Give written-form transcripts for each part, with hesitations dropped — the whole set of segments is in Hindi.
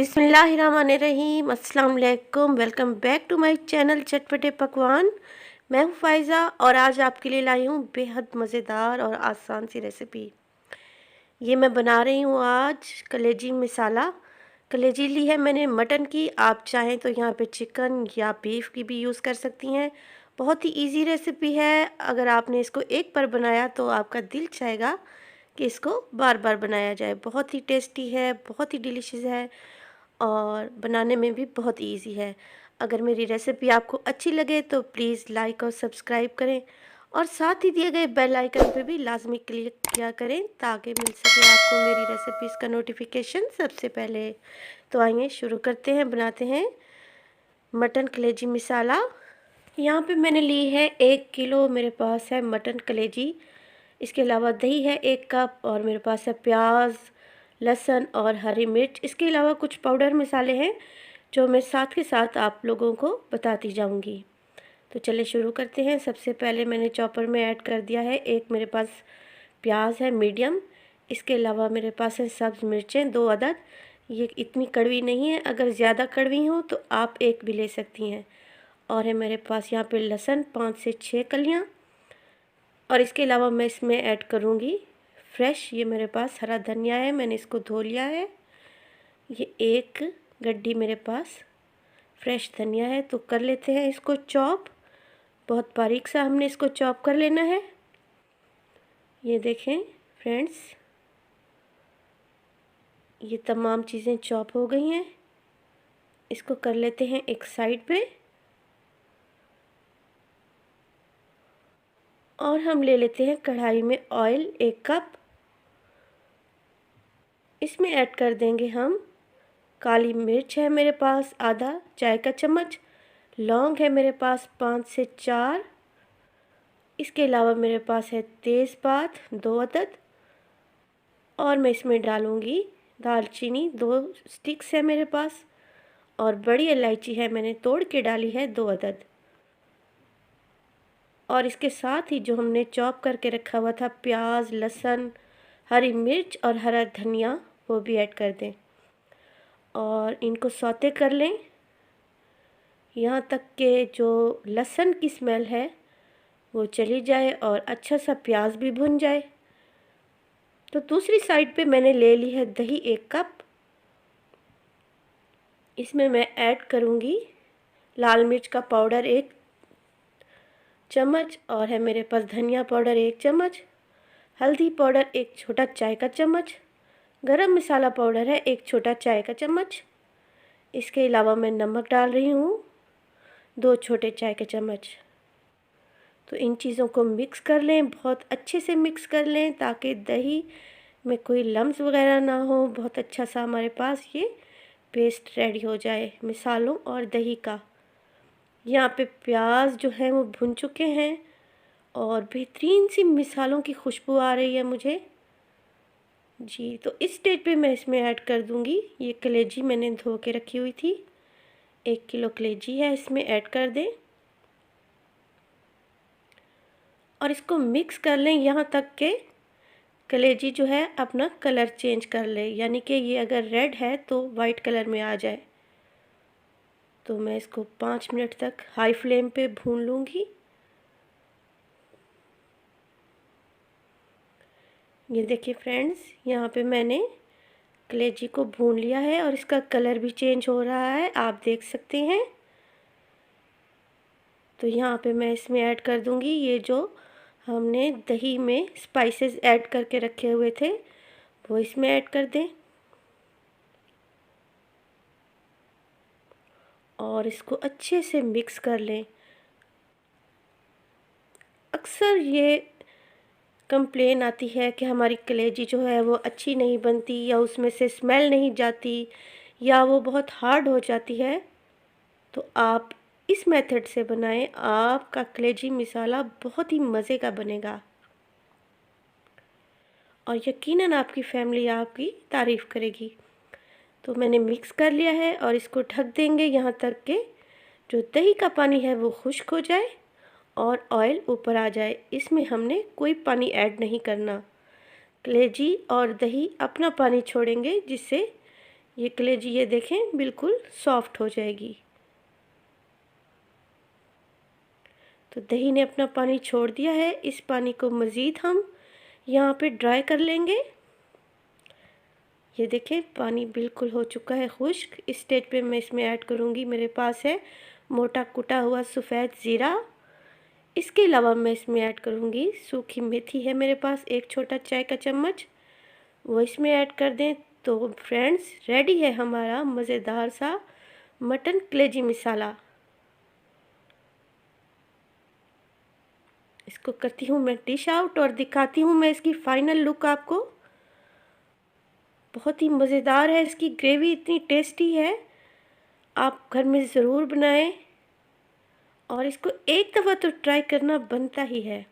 बिस्मिल्लाहिर्रहमानिर्रहीम, अस्सलाम वालेकुम। Welcome back to my channel Chatpate Pakwan. मैं हूँ फ़ाइज़ा और आज आपके लिए लाई हूँ बेहद मज़ेदार और आसान सी रेसिपी। ये मैं बना रही हूँ आज कलेजी मसाला। कलेजी ली है मैंने मटन की, आप चाहें तो यहाँ पे चिकन या बीफ की भी यूज़ कर सकती हैं। बहुत ही इजी रेसिपी है। अगर आपने इसको एक बार बनाया तो आपका दिल चाहेगा कि इसको बार बार बनाया जाए। बहुत ही टेस्टी है, बहुत ही डिलीशियस है और बनाने में भी बहुत इजी है। अगर मेरी रेसिपी आपको अच्छी लगे तो प्लीज़ लाइक और सब्सक्राइब करें और साथ ही दिए गए बेल आइकन पे भी लाजमी क्लिक किया करें ताकि मिल सके आपको मेरी रेसिपीज़ का नोटिफिकेशन सबसे पहले। तो आइए शुरू करते हैं, बनाते हैं मटन कलेजी मसाला। यहाँ पे मैंने ली है 1 किलो, मेरे पास है मटन कलेजी। इसके अलावा दही है 1 कप और मेरे पास है प्याज, लहसुन और हरी मिर्च। इसके अलावा कुछ पाउडर मसाले हैं जो मैं साथ के साथ आप लोगों को बताती जाऊंगी। तो चलिए शुरू करते हैं। सबसे पहले मैंने चॉपर में ऐड कर दिया है एक, मेरे पास प्याज है मीडियम। इसके अलावा मेरे पास है सब्ज़ मिर्चें 2 अदद। ये इतनी कड़वी नहीं है, अगर ज़्यादा कड़वी हो तो आप एक भी ले सकती हैं। और है मेरे पास यहाँ पे लहसुन 5 से 6 कलियाँ। और इसके अलावा मैं इसमें ऐड करूँगी फ्रेश, ये मेरे पास हरा धनिया है, मैंने इसको धो लिया है। ये एक गड्डी मेरे पास फ्रेश धनिया है। तो कर लेते हैं इसको चॉप। बहुत बारीक सा हमने इसको चॉप कर लेना है। ये देखें फ्रेंड्स, ये तमाम चीज़ें चॉप हो गई हैं। इसको कर लेते हैं एक साइड पे। और हम ले लेते हैं कढ़ाई में ऑयल 1 कप। इसमें ऐड कर देंगे हम काली मिर्च है मेरे पास आधा चाय का चम्मच, लौंग है मेरे पास 5 से 4। इसके अलावा मेरे पास है तेज़पात 2 अदद। और मैं इसमें डालूँगी दालचीनी 2 स्टिक्स है मेरे पास। और बड़ी इलायची है, मैंने तोड़ के डाली है 2 अदद। और इसके साथ ही जो हमने चॉप करके रखा हुआ था प्याज, लहसुन, हरी मिर्च और हरा धनिया, वो भी ऐड कर दें और इनको सौते कर लें यहाँ तक के जो लहसुन की स्मेल है वो चली जाए और अच्छा सा प्याज भी भुन जाए। तो दूसरी साइड पे मैंने ले ली है दही 1 कप। इसमें मैं ऐड करूँगी लाल मिर्च का पाउडर 1 चम्मच और है मेरे पास धनिया पाउडर 1 चम्मच, हल्दी पाउडर 1 छोटा चाय का चम्मच, गरम मसाला पाउडर है 1 छोटा चाय का चम्मच। इसके अलावा मैं नमक डाल रही हूँ 2 छोटे चाय के चम्मच। तो इन चीज़ों को मिक्स कर लें, बहुत अच्छे से मिक्स कर लें ताकि दही में कोई लम्स वगैरह ना हो। बहुत अच्छा सा हमारे पास ये पेस्ट रेडी हो जाए मसालों और दही का। यहाँ पे प्याज जो है वो भुन चुके हैं और बेहतरीन सी मसालों की खुशबू आ रही है मुझे जी। तो इस स्टेज पे मैं इसमें ऐड कर दूँगी ये कलेजी मैंने धो के रखी हुई थी। 1 किलो कलेजी है, इसमें ऐड कर दें और इसको मिक्स कर लें यहाँ तक के कलेजी जो है अपना कलर चेंज कर ले, यानी कि ये अगर रेड है तो वाइट कलर में आ जाए। तो मैं इसको 5 मिनट तक हाई फ्लेम पे भून लूँगी। ये देखिए फ्रेंड्स, यहाँ पे मैंने कलेजी को भून लिया है और इसका कलर भी चेंज हो रहा है, आप देख सकते हैं। तो यहाँ पे मैं इसमें ऐड कर दूँगी ये जो हमने दही में स्पाइसेस ऐड करके रखे हुए थे, वो इसमें ऐड कर दें और इसको अच्छे से मिक्स कर लें। अक्सर ये कंप्लेन आती है कि हमारी कलेजी जो है वो अच्छी नहीं बनती या उसमें से स्मेल नहीं जाती या वो बहुत हार्ड हो जाती है। तो आप इस मेथड से बनाएं, आपका कलेजी मसाला बहुत ही मज़े का बनेगा और यकीनन आपकी फैमिली आपकी तारीफ़ करेगी। तो मैंने मिक्स कर लिया है और इसको ढक देंगे यहाँ तक के जो दही का पानी है वो खुश्क हो जाए और ऑयल ऊपर आ जाए। इसमें हमने कोई पानी ऐड नहीं करना। कलेजी और दही अपना पानी छोड़ेंगे जिससे ये कलेजी ये देखें बिल्कुल सॉफ्ट हो जाएगी। तो दही ने अपना पानी छोड़ दिया है। इस पानी को मज़ीद हम यहाँ पे ड्राई कर लेंगे। ये देखें पानी बिल्कुल हो चुका है खुश्क। इस स्टेज पे मैं इसमें ऐड करूँगी, मेरे पास है मोटा कुटा हुआ सफ़ेद ज़ीरा। इसके अलावा मैं इसमें ऐड करूँगी सूखी मेथी है मेरे पास, एक छोटा चाय का चम्मच, वो इसमें ऐड कर दें। तो फ्रेंड्स रेडी है हमारा मज़ेदार सा मटन कलेजी मसाला। इसको करती हूँ मैं डिश आउट और दिखाती हूँ मैं इसकी फाइनल लुक आपको। बहुत ही मज़ेदार है, इसकी ग्रेवी इतनी टेस्टी है, आप घर में ज़रूर बनाएं और इसको एक दफ़ा तो ट्राई करना बनता ही है।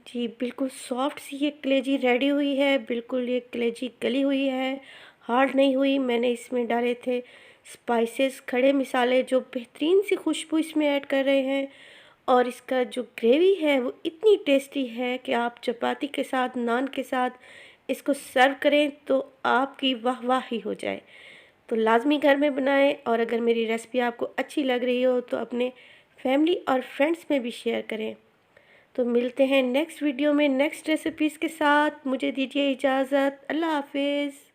जी बिल्कुल सॉफ्ट सी ये कलेजी रेडी हुई है, बिल्कुल ये कलेजी गली हुई है, हार्ड नहीं हुई। मैंने इसमें डाले थे स्पाइसेस, खड़े मसाले, जो बेहतरीन सी खुशबू इसमें ऐड कर रहे हैं। और इसका जो ग्रेवी है वो इतनी टेस्टी है कि आप चपाती के साथ, नान के साथ इसको सर्व करें तो आपकी वाह वाह ही हो जाए। तो लाज़मी घर में बनाएं और अगर मेरी रेसिपी आपको अच्छी लग रही हो तो अपने फैमिली और फ्रेंड्स में भी शेयर करें। तो मिलते हैं नेक्स्ट वीडियो में नेक्स्ट रेसिपीज़ के साथ। मुझे दीजिए इजाज़त। अल्लाह हाफिज़।